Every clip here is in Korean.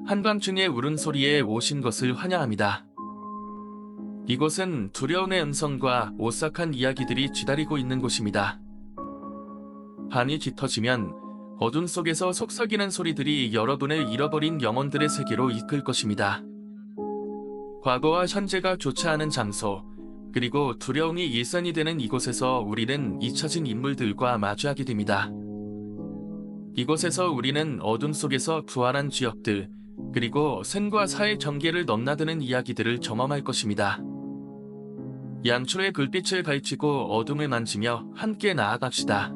한밤중에 울음소리에 오신 것을 환영합니다. 이곳은 두려움의 음성과 오싹한 이야기들이 쥐다리고 있는 곳입니다. 밤이 짙어지면 어둠 속에서 속삭이는 소리들이 여러분을 잃어버린 영혼들의 세계로 이끌 것입니다. 과거와 현재가 교차하는 장소, 그리고 두려움이 일상이 되는 이곳에서 우리는 잊혀진 인물들과 마주하게 됩니다. 이곳에서 우리는 어둠 속에서 부활한 기억들, 그리고 생과 사의 경계를 넘나드는 이야기들을 경험할 것입니다. 양초의 불빛을 밝히고 어둠을 만지며 함께 나아갑시다.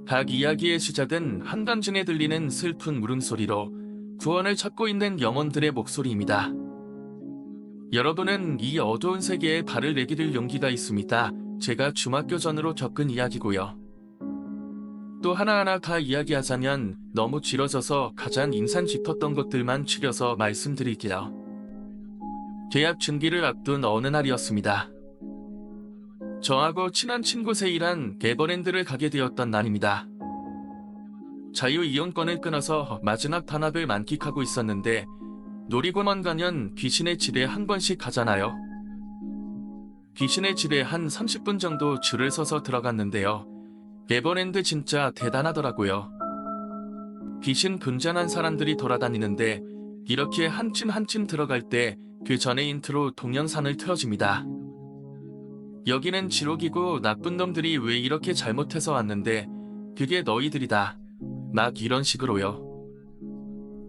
각 이야기의 시작은 한밤중에 들리는 슬픈 물음소리로 구원을 찾고 있는 영혼들의 목소리입니다. 여러분은 이 어두운 세계에 발을 내디딜 용기가 있습니다. 제가 중학교 전으로 겪은 이야기고요. 또 하나하나 다 이야기하자면 너무 길어져서 가장 인상 깊었던 것들만 추려서 말씀드릴게요. 계약 준비를 앞둔 어느 날이었습니다. 저하고 친한 친구 세이랑 에버랜드를 가게 되었던 날입니다. 자유이용권을 끊어서 마지막 단합을 만끽하고 있었는데 놀이공원 가면 귀신의 집에 한 번씩 가잖아요. 귀신의 집에 한 30분 정도 줄을 서서 들어갔는데요. 에버랜드 진짜 대단하더라고요. 귀신 분장한 사람들이 돌아다니는데 이렇게 한 층 한 층 들어갈 때 그 전에 인트로 동영상을 틀어줍니다. 여기는 지옥이고 나쁜 놈들이 왜 이렇게 잘못해서 왔는데 그게 너희들이다. 막 이런 식으로요.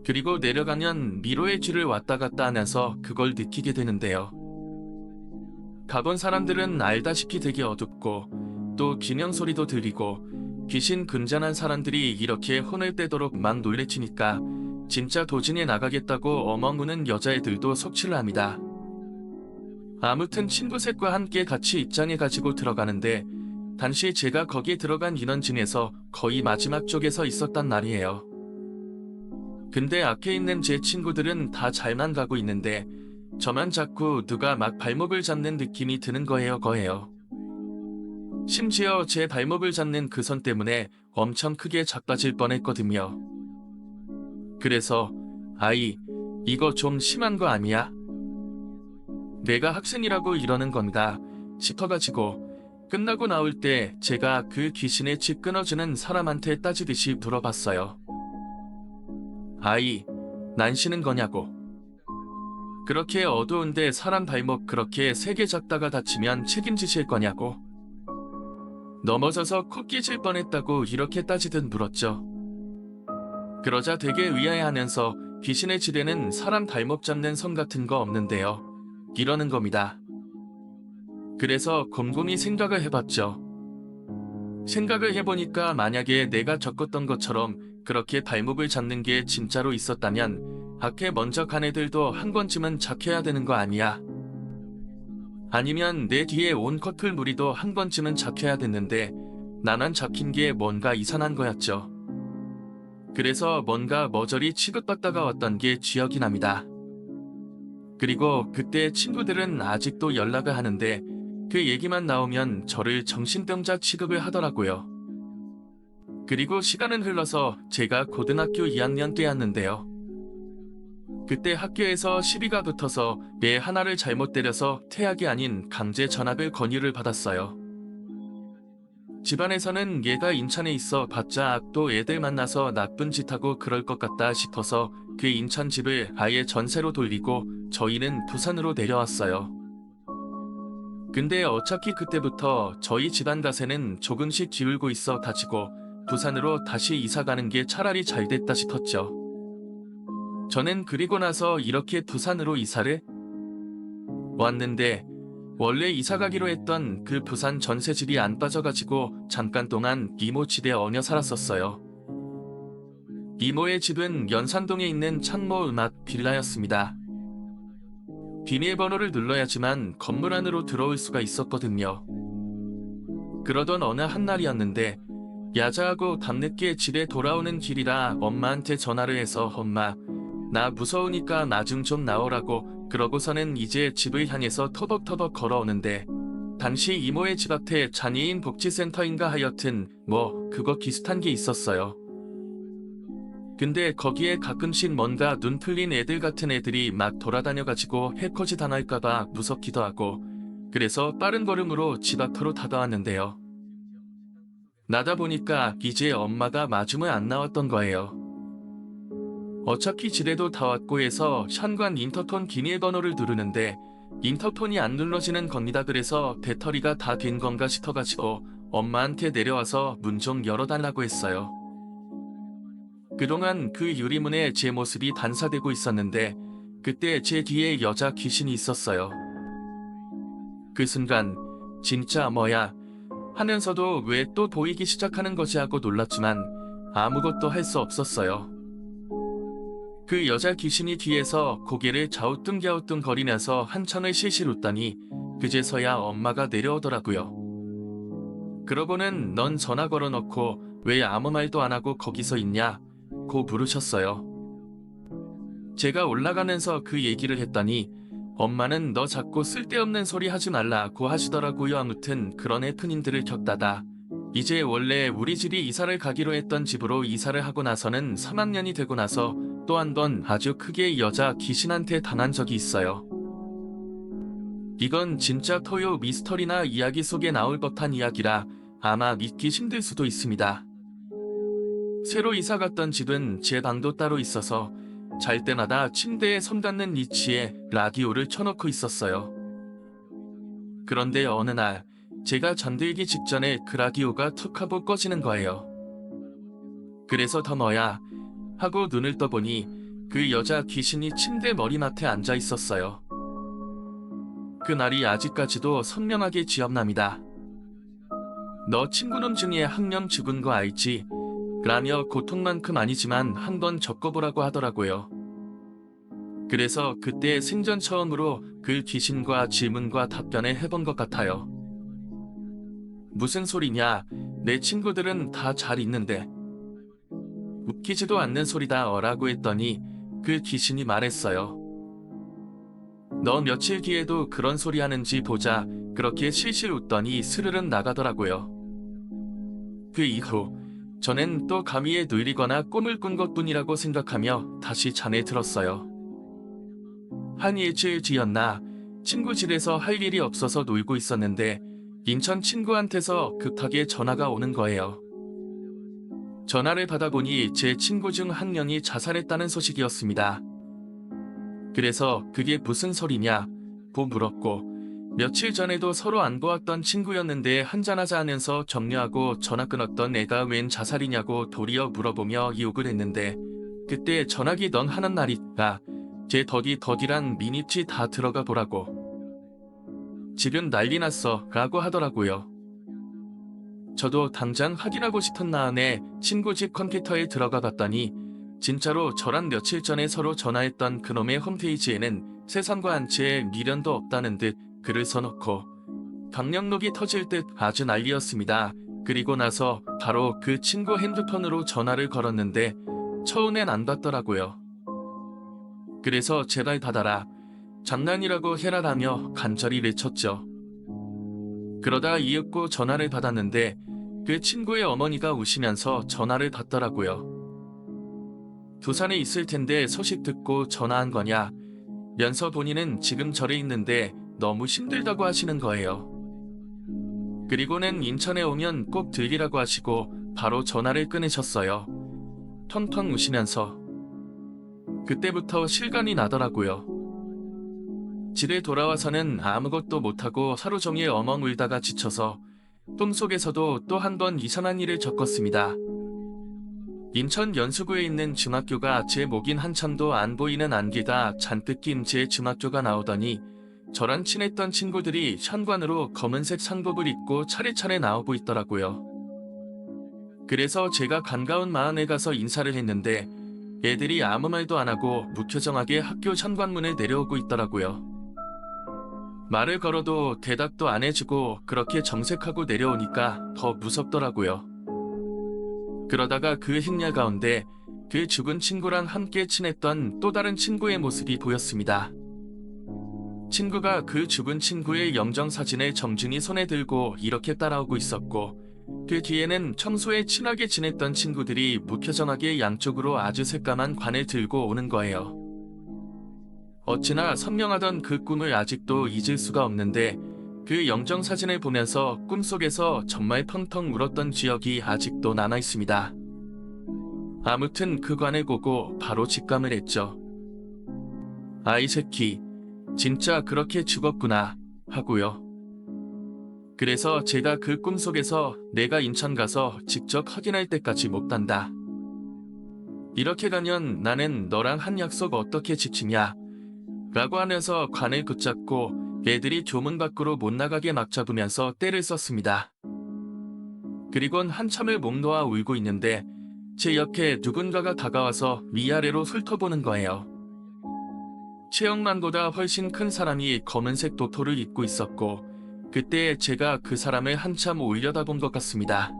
그리고 내려가면 미로의 길을 왔다 갔다 하면서 그걸 느끼게 되는데요. 가본 사람들은 알다시피 되게 어둡고 또 기념 소리도 들리고 귀신 근전한 사람들이 이렇게 혼을 떼도록 막 놀래치니까 진짜 도중에 나가겠다고 어머무는 여자애들도 속칠을 합니다. 아무튼 친구 셋과 함께 같이 입장해 가지고 들어가는데 당시 제가 거기에 들어간 인원 중에서 거의 마지막 쪽에서 있었단 말이에요. 근데 앞에 있는 제 친구들은 다 잘만 가고 있는데 저만 자꾸 누가 막 발목을 잡는 느낌이 드는 거예요. 심지어 제 발목을 잡는 그 손 때문에 엄청 크게 자빠질 뻔했거든요. 그래서 아이, 이거 좀 심한 거 아니야? 내가 학생이라고 이러는 건가 싶어가지고 끝나고 나올 때 제가 그 귀신의 집 끊어주는 사람한테 따지듯이 물어봤어요. 아이, 난 쉬는 거냐고. 그렇게 어두운데 사람 발목 그렇게 세게 잡다가 다치면 책임지실 거냐고. 넘어져서 코 끼질 뻔했다고 이렇게 따지듯 물었죠. 그러자 되게 의아해하면서 귀신의 집에는 사람 발목 잡는 손 같은 거 없는데요. 이러는 겁니다. 그래서 곰곰이 생각을 해봤죠. 생각을 해보니까 만약에 내가 겪었던 것처럼 그렇게 발목을 잡는 게 진짜로 있었다면 밖에 먼저 간 애들도 한 번쯤은 잡혀야 되는 거 아니야? 아니면 내 뒤에 온 커플 무리도 한 번쯤은 잡혀야 됐는데 나만 잡힌 게 뭔가 이상한 거였죠. 그래서 뭔가 머저리 취급받다가 왔던 게 기억이 납니다. 그리고 그때 친구들은 아직도 연락을 하는데 그 얘기만 나오면 저를 정신병자 취급을 하더라고요. 그리고 시간은 흘러서 제가 고등학교 2학년 때였는데요. 그때 학교에서 시비가 붙어서 애 하나를 잘못 때려서 퇴학이 아닌 강제 전학을 권유를 받았어요. 집안에서는 얘가 인천에 있어 봤자 또 애들 만나서 나쁜 짓 하고 그럴 것 같다 싶어서 그 인천 집을 아예 전세로 돌리고 저희는 부산으로 내려왔어요. 근데 어차피 그때부터 저희 집안 가세는 조금씩 기울고 있어 가지고 부산으로 다시 이사 가는 게 차라리 잘 됐다 싶었죠. 저는 그리고 나서 이렇게 부산으로 이사를 왔는데 원래 이사 가기로 했던 그 부산 전세집이 안 빠져가지고 잠깐 동안 이모 집에 얹혀 살았었어요. 이모의 집은 연산동에 있는 창모 음악 빌라였습니다. 비밀번호를 눌러야지만 건물 안으로 들어올 수가 있었거든요. 그러던 어느 한날이었는데 야자하고 밤늦게 집에 돌아오는 길이라 엄마한테 전화를 해서 엄마, 나 무서우니까 나중 좀 나오라고 그러고서는 이제 집을 향해서 터벅터벅 걸어오는데 당시 이모의 집 앞에 장애인 복지센터인가 하여튼 뭐 그거 비슷한 게 있었어요. 근데 거기에 가끔씩 뭔가 눈 풀린 애들 같은 애들이 막 돌아다녀가지고 해코지 당할까봐 무섭기도 하고 그래서 빠른 걸음으로 집 앞으로 다가왔는데요. 나다 보니까 이제 엄마가 마중을 안 나왔던 거예요. 어차피 집에도 다 왔고 해서 현관 인터폰 비밀번호를 누르는데 인터폰이 안 눌러지는 겁니다. 그래서 배터리가 다 된 건가 싶어가지고 엄마한테 내려와서 문 좀 열어달라고 했어요. 그동안 그 유리문에 제 모습이 반사되고 있었는데 그때 제 뒤에 여자 귀신이 있었어요. 그 순간 진짜 뭐야 하면서도 왜 또 보이기 시작하는 거지 하고 놀랐지만 아무것도 할 수 없었어요. 그 여자 귀신이 뒤에서 고개를 좌우뚱갸우뚱 거리면서 한참을 실실 웃다니 그제서야 엄마가 내려오더라고요. 그러고는 넌 전화 걸어놓고 왜 아무 말도 안 하고 거기서 있냐 고 물으셨어요. 제가 올라가면서 그 얘기를 했더니 엄마는 너 자꾸 쓸데없는 소리 하지 말라고 하시더라고요. 아무튼 그런 해프닝들을 겪다가 이제 원래 우리 집이 이사를 가기로 했던 집으로 이사를 하고 나서는 3학년이 되고 나서 또 한 번 아주 크게 여자 귀신한테 당한 적이 있어요. 이건 진짜 토요 미스터리나 이야기 속에 나올 법한 이야기라 아마 믿기 힘들 수도 있습니다. 새로 이사 갔던 집은 제 방도 따로 있어서 잘 때마다 침대에 손 닿는 위치에 라디오를 켜놓고 있었어요. 그런데 어느 날 제가 잠들기 직전에 그 라디오가 툭 하고 꺼지는 거예요. 그래서 더 뭐야 하고 눈을 떠보니 그 여자 귀신이 침대 머리맡에 앉아 있었어요. 그날이 아직까지도 선명하게 기억납니다. 너 친구놈 중에 한 명 죽은 거 알지? 라며 고통만큼 아니지만 한번 겪어보라고 하더라고요. 그래서 그때 생전 처음으로 그 귀신과 질문과 답변을 해본 것 같아요. 무슨 소리냐? 내 친구들은 다 잘 있는데. 웃기지도 않는 소리다 라고 했더니 그 귀신이 말했어요. 너 며칠 뒤에도 그런 소리 하는지 보자. 그렇게 실실 웃더니 스르륵 나가더라고요. 그 이후 저는 또 가위에 눌리거나 꿈을 꾼 것뿐이라고 생각하며 다시 잠에 들었어요. 한 일주일 뒤였나 친구 집에서 할 일이 없어서 놀고 있었는데 인천 친구한테서 급하게 전화가 오는 거예요. 전화를 받아보니 제 친구 중 한 명이 자살했다는 소식이었습니다. 그래서 그게 무슨 소리냐 고 물었고 며칠 전에도 서로 안 보았던 친구였는데 한잔하자 하면서 정려하고 전화 끊었던 애가 웬 자살이냐고 도리어 물어보며 욕을 했는데 그때 전화기 넌 하는 날이다. 제 더디랑 미니치 다 들어가 보라고. 지금 난리 났어 라고 하더라고요. 저도 당장 확인하고 싶은 마음에 친구 집 컴퓨터에 들어가 봤더니 진짜로 저랑 며칠 전에 서로 전화했던 그놈의 홈페이지에는 세상과 한 채의 미련도 없다는 듯 글을 써놓고 강력록이 터질 듯 아주 난리였습니다. 그리고 나서 바로 그 친구 핸드폰으로 전화를 걸었는데 처음엔 안 받더라고요. 그래서 제발 받아라. 장난이라고 해라라며 간절히 외쳤죠. 그러다 이윽고 전화를 받았는데 그 친구의 어머니가 우시면서 전화를 받더라고요. 부산에 있을 텐데 소식 듣고 전화한 거냐 면서 본인은 지금 절에 있는데 너무 힘들다고 하시는 거예요. 그리고는 인천에 오면 꼭 들리라고 하시고 바로 전화를 끊으셨어요. 텅텅 우시면서. 그때부터 실감이 나더라고요. 집에 돌아와서는 아무것도 못하고 하루 종일 엉엉 울다가 지쳐서 꿈속에서도 또 한 번 이상한 일을 겪었습니다. 인천 연수구에 있는 중학교가 제 목인 한참도 안 보이는 안개가 잔뜩 낀 제 중학교가 나오더니 저랑 친했던 친구들이 현관으로 검은색 상복을 입고 차례차례 나오고 있더라고요. 그래서 제가 반가운 마음에 가서 인사를 했는데 애들이 아무 말도 안 하고 무표정하게 학교 현관문에 내려오고 있더라고요. 말을 걸어도 대답도 안 해주고 그렇게 정색하고 내려오니까 더 무섭더라고요. 그러다가 그 행렬 가운데 그 죽은 친구랑 함께 친했던 또 다른 친구의 모습이 보였습니다. 친구가 그 죽은 친구의 영정사진을 정중히 손에 들고 이렇게 따라오고 있었고 그 뒤에는 평소에 친하게 지냈던 친구들이 무표정하게 양쪽으로 아주 새까만 관을 들고 오는 거예요. 어찌나 선명하던 그 꿈을 아직도 잊을 수가 없는데 그 영정사진을 보면서 꿈속에서 정말 펑펑 울었던 기억이 아직도 남아있습니다. 아무튼 그 관을 보고 바로 직감을 했죠. 아이 새끼, 진짜 그렇게 죽었구나 하고요. 그래서 제가 그 꿈속에서 내가 인천 가서 직접 확인할 때까지 못 간다. 이렇게 가면 나는 너랑 한 약속 어떻게 지키냐? 라고 하면서 관을 붙잡고 애들이 조문 밖으로 못 나가게 막 잡으면서 떼를 썼습니다. 그리곤 한참을 목 놓아 울고 있는데 제 옆에 누군가가 다가와서 위아래로 훑어보는 거예요. 체형만보다 훨씬 큰 사람이 검은색 도토를 입고 있었고 그때 제가 그 사람을 한참 올려다본 것 같습니다.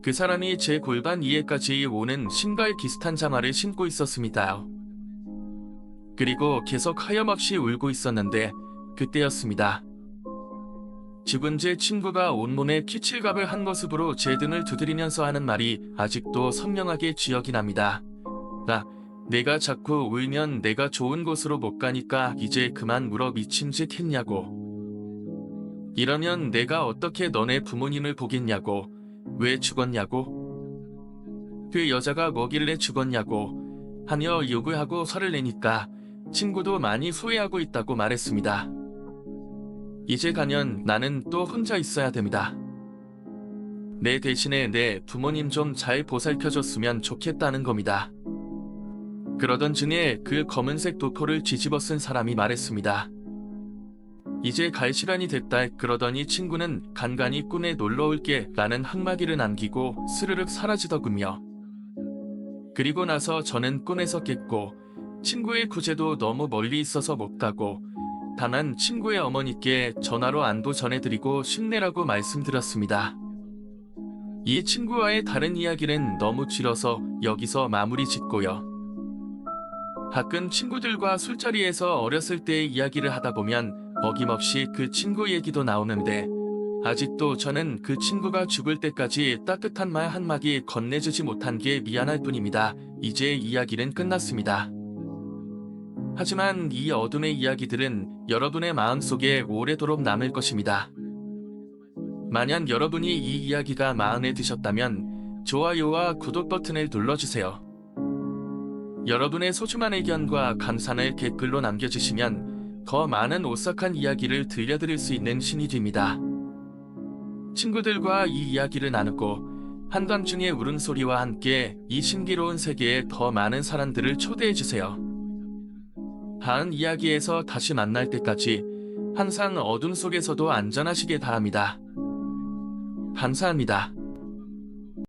그 사람이 제 골반 위에까지 오는 신발 비슷한 장화를 신고 있었습니다. 그리고 계속 하염없이 울고 있었는데 그때였습니다. 죽은 제 친구가 온몸에 키칠갑을 한 모습으로 제 등을 두드리면서 하는 말이 아직도 선명하게 기억이 납니다. 내가 자꾸 울면 내가 좋은 곳으로 못 가니까 이제 그만 울어 미친 짓 했냐고. 이러면 내가 어떻게 너네 부모님을 보겠냐고. 왜 죽었냐고. 그 여자가 뭐길래 죽었냐고 하며 욕을 하고 화를 내니까 친구도 많이 후회하고 있다고 말했습니다. 이제 가면 나는 또 혼자 있어야 됩니다. 내 대신에 내 부모님 좀 잘 보살펴줬으면 좋겠다는 겁니다. 그러던 중에 그 검은색 도포를 뒤집어 쓴 사람이 말했습니다. 이제 갈 시간이 됐다. 그러더니 친구는 간간히 꿈에 놀러 올게 라는 한마디를 남기고 스르륵 사라지더군요. 그리고 나서 저는 꿈에서 깼고 친구의 구제도 너무 멀리 있어서 못 가고 다만 친구의 어머니께 전화로 안부 전해드리고 힘내라고 말씀드렸습니다. 이 친구와의 다른 이야기는 너무 길어서 여기서 마무리 짓고요. 가끔 친구들과 술자리에서 어렸을 때의 이야기를 하다 보면 어김없이 그 친구 얘기도 나오는데 아직도 저는 그 친구가 죽을 때까지 따뜻한 말 한마디 건네주지 못한 게 미안할 뿐입니다. 이제 이야기는 끝났습니다. 하지만 이 어둠의 이야기들은 여러분의 마음속에 오래도록 남을 것입니다. 만약 여러분이 이 이야기가 마음에 드셨다면 좋아요와 구독 버튼을 눌러주세요. 여러분의 소중한 의견과 감상을 댓글로 남겨주시면 더 많은 오싹한 이야기를 들려드릴 수 있는 신이 됩니다. 친구들과 이 이야기를 나누고 한밤중의 울음소리와 함께 이 신비로운 세계에 더 많은 사람들을 초대해주세요. 다음 이야기에서 다시 만날 때까지 항상 어둠 속에서도 안전하시길 바랍니다. 감사합니다.